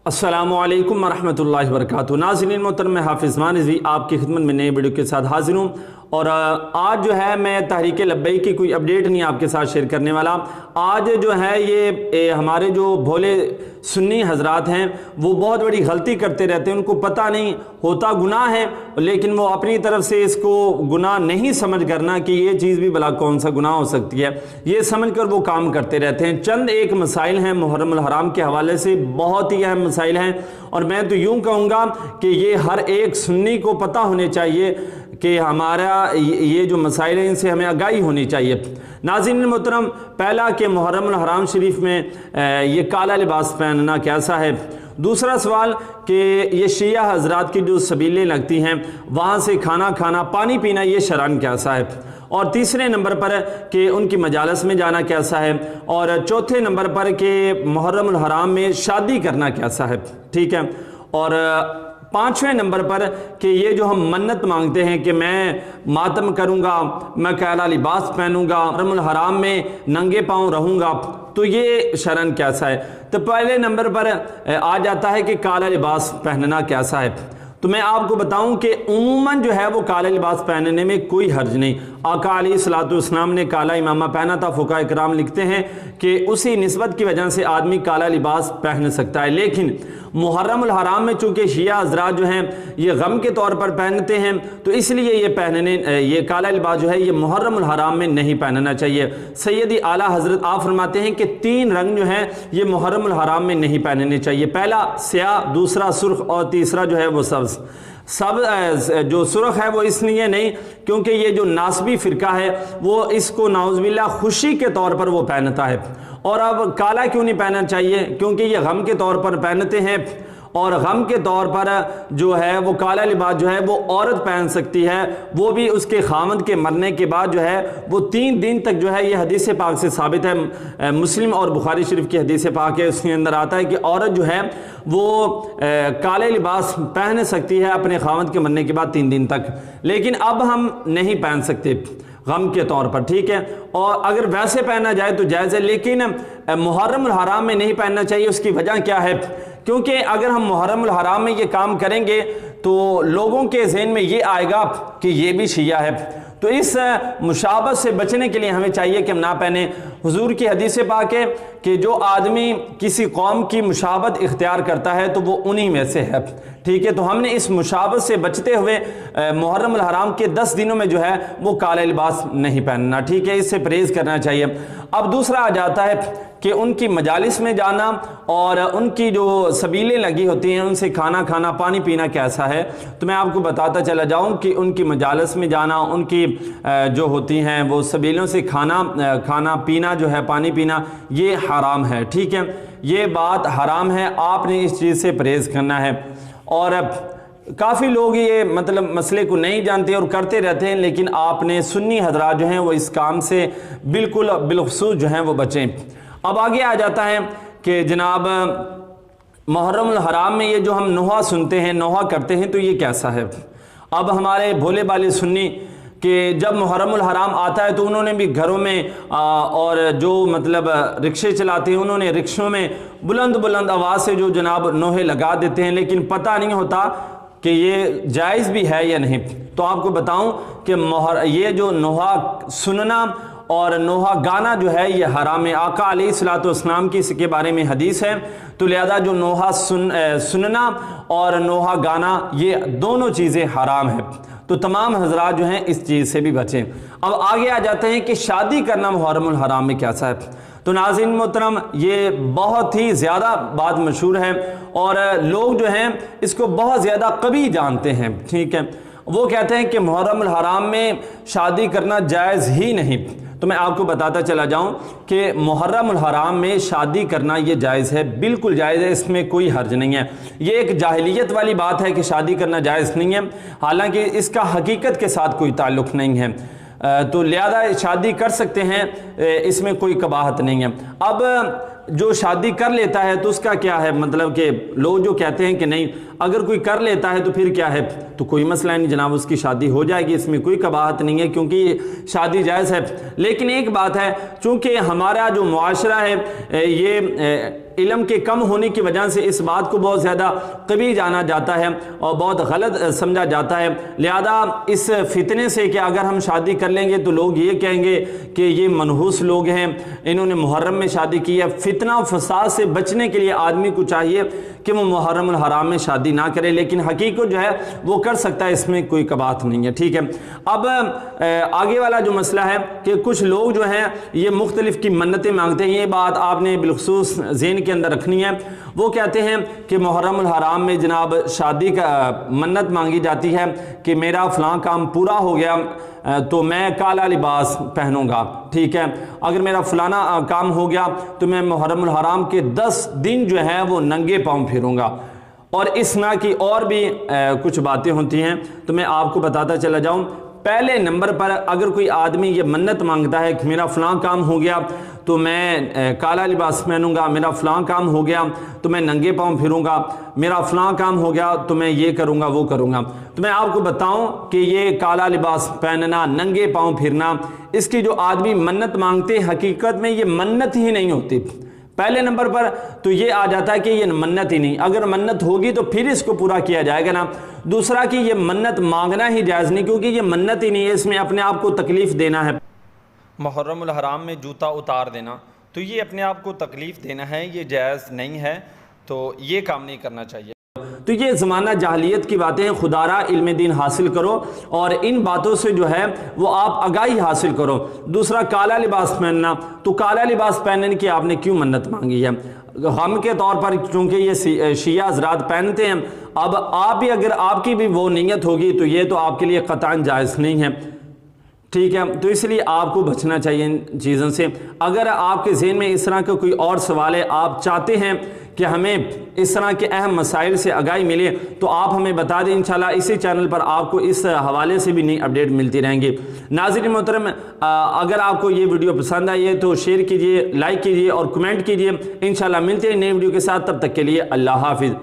السلام علیکم ورحمۃ اللہ وبرکاتہ۔ ناظرین محترم، میں حافظ رضوی آپ کی خدمت میں نئے ویڈیو کے ساتھ حاضر ہوں، اور آج جو ہے میں تحریک لبیک کی کوئی اپڈیٹ نہیں آپ کے ساتھ شیئر کرنے والا۔ آج جو ہے یہ ہمارے جو بھولے سنی حضرات ہیں وہ بہت بڑی غلطی کرتے رہتے ہیں، ان کو پتہ نہیں ہوتا گناہ ہے، لیکن وہ اپنی طرف سے اس کو گناہ نہیں سمجھ کرنا کہ یہ چیز بھی بلا کون سا گناہ ہو سکتی ہے، یہ سمجھ کر وہ کام کرتے رہتے ہیں۔ چند ایک مسائل ہیں محرم الحرام کے حوالے سے، بہت ہی اہم مسائل ہیں، اور میں تو یوں کہوں گا کہ یہ ہر ایک سنی کو پتہ ہونے چاہیے کہ ہمارا یہ جو مسائل ہیں ان سے ہمیں آگاہی ہونی چاہیے۔ ناظرین محترم، پہلا کہ محرم الحرام شریف میں یہ کالا لباس پہننا کیسا ہے۔ دوسرا سوال کہ یہ شیعہ حضرات کی جو سبیلیں لگتی ہیں وہاں سے کھانا کھانا، پانی پینا، یہ شرعاً کیسا ہے۔ اور تیسرے نمبر پر کہ ان کی مجالس میں جانا کیسا ہے، اور چوتھے نمبر پر کہ محرم الحرام میں شادی کرنا کیسا ہے، ٹھیک ہے۔ اور پانچویں نمبر پر کہ یہ جو ہم منت مانگتے ہیں کہ میں ماتم کروں گا، میں کالا لباس پہنوں گا، محرم الحرام میں ننگے پاؤں رہوں گا، تو یہ شرعاً کیسا ہے۔ تو پہلے نمبر پر آ جاتا ہے کہ کالا لباس پہننا کیسا ہے۔ تو میں آپ کو بتاؤں کہ عموماً جو ہے وہ کالا لباس پہننے میں کوئی حرج نہیں۔ آقا علیہ الصلوۃ والسلام نے کالا امامہ پہنا تھا، فقہاء کرام لکھتے ہیں کہ اسی نسبت کی وجہ سے آدمی کالا لباس پہن سکتا ہے۔ لیکن محرم الحرام میں چونکہ شیعہ حضرات جو ہیں یہ غم کے طور پر پہنتے ہیں، تو اس لیے یہ کالا لباس جو ہے یہ محرم الحرام میں نہیں پہننا چاہیے۔ سیدی اعلیٰ حضرت آپ فرماتے ہیں کہ تین رنگ جو ہیں یہ محرم الحرام میں نہیں پہننے چاہیے، پہلا سیاہ، دوسرا سرخ، اور تیسرا جو ہے وہ سبز۔ جو سرخ ہے وہ اس لیے نہیں کیونکہ یہ جو ناسبی فرقہ ہے وہ اس کو نعوذ باللہ خوشی کے طور پر وہ پہنتا ہے۔ اور اب کالا کیوں نہیں پہننا چاہیے؟ کیونکہ یہ غم کے طور پر پہنتے ہیں، اور غم کے طور پر جو ہے وہ کالا لباس جو ہے وہ عورت پہن سکتی ہے، وہ بھی اس کے خامد کے مرنے کے بعد جو ہے وہ 3 دن تک جو ہے، یہ حدیث پاک سے ثابت ہے، مسلم اور بخاری شریف کی حدیث پاک ہے، اس کے اندر آتا ہے کہ عورت جو ہے وہ کالے لباس پہن سکتی ہے اپنے خامد کے مرنے کے بعد 3 دن تک، لیکن اب ہم نہیں پہن سکتے غم کے طور پر، ٹھیک ہے۔ اور اگر ویسے پہنا جائے تو جائز ہے، لیکن محرم الحرام میں نہیں پہننا چاہیے۔ اس کی وجہ کیا ہے؟ کیونکہ اگر ہم محرم الحرام میں یہ کام کریں گے تو لوگوں کے ذہن میں یہ آئے گا کہ یہ بھی شیعہ ہے، تو اس مشابہت سے بچنے کے لیے ہمیں چاہیے کہ ہم نہ پہنیں۔ حضور کی حدیث پاک ہے کہ جو آدمی کسی قوم کی مشابہت اختیار کرتا ہے تو وہ انہی میں سے ہے، ٹھیک ہے۔ تو ہم نے اس مشابہت سے بچتے ہوئے محرم الحرام کے 10 دنوں میں جو ہے وہ کالا لباس نہیں پہننا، ٹھیک ہے، اس سے پرہیز کرنا چاہیے۔ اب دوسرا آ جاتا ہے کہ ان کی مجالس میں جانا اور ان کی جو سبیلیں لگی ہوتی ہیں ان سے کھانا کھانا، پانی پینا کیسا ہے۔ تو میں آپ کو بتاتا چلا جاؤں کہ ان کی مجالس میں جانا، ان کی جو ہوتی ہیں وہ سبیلوں سے کھانا پینا جو ہے، پانی پینا، یہ حرام ہے، ٹھیک ہے، یہ بات حرام ہے، آپ نے اس چیز سے پرہیز کرنا ہے۔ اور کافی لوگ یہ مسئلے کو نہیں جانتے اور کرتے رہتے ہیں، لیکن آپ نے سنی حضرات جو ہیں وہ اس کام سے بالکل بالخصوص جو ہیں وہ بچیں۔ اب آگے آ جاتا ہے کہ جناب محرم الحرام میں یہ جو ہم نوحہ سنتے ہیں، نوحہ کرتے ہیں، تو یہ کیسا ہے؟ اب ہمارے بھولے بالے سنی کہ جب محرم الحرام آتا ہے تو انہوں نے بھی گھروں میں اور جو رکشے چلاتے ہیں انہوں نے رکشوں میں بلند بلند آواز سے جو جناب نوحے لگا دیتے ہیں، لیکن پتہ نہیں ہوتا کہ یہ جائز بھی ہے یا نہیں۔ تو آپ کو بتاؤں کہ یہ جو نوحہ سننا اور نوحہ گانا جو ہے یہ حرام ہے۔ آقا علیہ الصلوۃ والسلام کی اس کے بارے میں حدیث ہے، تو لہذا جو نوحہ سننا اور نوحہ گانا یہ دونوں چیزیں حرام ہیں، تو تمام حضرات جو ہیں اس چیز سے بھی بچیں۔ اب آگے آ جاتے ہیں کہ شادی کرنا محرم الحرام میں کیسا ہے۔ تو ناظرین محترم، یہ بہت ہی زیادہ بات مشہور ہے اور لوگ جو ہیں اس کو بہت زیادہ قبیح جانتے ہیں، ٹھیک ہے۔ وہ کہتے ہیں کہ محرم الحرام میں شادی کرنا جائز ہی نہیں۔ تو میں آپ کو بتاتا چلا جاؤں کہ محرم الحرام میں شادی کرنا یہ جائز ہے، بالکل جائز ہے، اس میں کوئی حرج نہیں ہے۔ یہ ایک جاہلیت والی بات ہے کہ شادی کرنا جائز نہیں ہے، حالانکہ اس کا حقیقت کے ساتھ کوئی تعلق نہیں ہے، تو لہذا شادی کر سکتے ہیں، اس میں کوئی قباحت نہیں ہے۔ اب جو شادی کر لیتا ہے تو اس کا کیا ہے؟ کہ لوگ جو کہتے ہیں کہ نہیں، اگر کوئی کر لیتا ہے تو پھر کیا ہے؟ تو کوئی مسئلہ نہیں جناب، اس کی شادی ہو جائے گی، اس میں کوئی قباحت نہیں ہے، کیونکہ شادی جائز ہے۔ لیکن ایک بات ہے، چونکہ ہمارا جو معاشرہ ہے یہ علم کے کم ہونے کی وجہ سے اس بات کو بہت زیادہ قبیح جانا جاتا ہے اور بہت غلط سمجھا جاتا ہے۔ لہذا اس فتنے سے کہ اگر ہم شادی کر لیں گے تو لوگ یہ کہیں گے کہ یہ منحوس لوگ ہیں، انہوں نے محرم میں شادی کی ہے۔ فتنہ فساد سے بچنے کے لیے آدمی کو چاہیے کہ وہ محرم الحرام میں شادی نہ کرے، لیکن حقیقت جو ہے وہ کر سکتا ہے، اس میں کوئی کبات نہیں ہے، ٹھیک ہے۔ اب آگے والا جو مسئلہ ہے کہ کچھ لوگ جو ہیں یہ مختلف کی منتیں مانگتے ہیں، یہ بات آپ نے بالخصوص ذہن کے اندر رکھنی ہے۔ وہ کہتے ہیں کہ محرم الحرام میں جناب شادی کا منت مانگی جاتی ہے کہ میرا فلاں کام پورا ہو گیا تو میں کالا لباس پہنوں گا، ٹھیک ہے۔ اگر میرا فلانا کام ہو گیا تو میں محرم الحرام کے 10 دن جو ہے وہ ننگے پاؤں پھروں گا، اور اس طرح کی اور بھی کچھ باتیں ہوتی ہیں، تو میں آپ کو بتاتا چلا جاؤں۔ پہلے نمبر پر اگر کوئی آدمی یہ منت مانگتا ہے کہ میرا فلاں کام ہو گیا تو میں کالا لباس پہنوں گا، میرا فلاں کام ہو گیا تو میں ننگے پاؤں پھروں گا، میرا فلاں کام ہو گیا تو میں یہ کروں گا وہ کروں گا، تو میں آپ کو بتاؤں کہ یہ کالا لباس پہننا، ننگے پاؤں پھرنا، اس کی جو آدمی منت مانگتے ہیں حقیقت میں یہ منت ہی نہیں ہوتی۔ پہلے نمبر پر تو یہ آ جاتا ہے کہ یہ منت ہی نہیں، اگر منت ہوگی تو پھر اس کو پورا کیا جائے گا نا۔ دوسرا کہ یہ منت مانگنا ہی جائز نہیں، کیونکہ یہ منت ہی نہیں ہے، اس میں اپنے آپ کو تکلیف دینا ہے۔ محرم الحرام میں جوتا اتار دینا، تو یہ اپنے آپ کو تکلیف دینا ہے، یہ جائز نہیں ہے، تو یہ کام نہیں کرنا چاہیے۔ تو یہ زمانہ جاہلیت کی باتیں ہیں، خدا را علم دین حاصل کرو اور ان باتوں سے جو ہے وہ آپ آگاہی حاصل کرو۔ دوسرا کالا لباس پہننا، تو کالا لباس پہننے کی آپ نے کیوں منت مانگی ہے؟ غم کے طور پر چونکہ یہ شیعہ حضرات پہنتے ہیں، اب آپ بھی اگر آپ کی بھی وہ نیت ہوگی تو یہ تو آپ کے لیے قطعاً جائز نہیں ہے، ٹھیک ہے۔ تو اس لیے آپ کو بچنا چاہیے ان چیزوں سے۔ اگر آپ کے ذہن میں اس طرح کا کوئی اور سوال ہے، آپ چاہتے ہیں کہ ہمیں اس طرح کے اہم مسائل سے آگاہی ملے، تو آپ ہمیں بتا دیں، انشاءاللہ اسی چینل پر آپ کو اس حوالے سے بھی نئی اپڈیٹ ملتی رہیں گی۔ ناظرین محترم، اگر آپ کو یہ ویڈیو پسند آئی ہے تو شیئر کیجئے، لائک کیجئے اور کمنٹ کیجئے۔ انشاءاللہ ملتے ہیں نئی ویڈیو کے ساتھ، تب تک کے لیے اللہ حافظ۔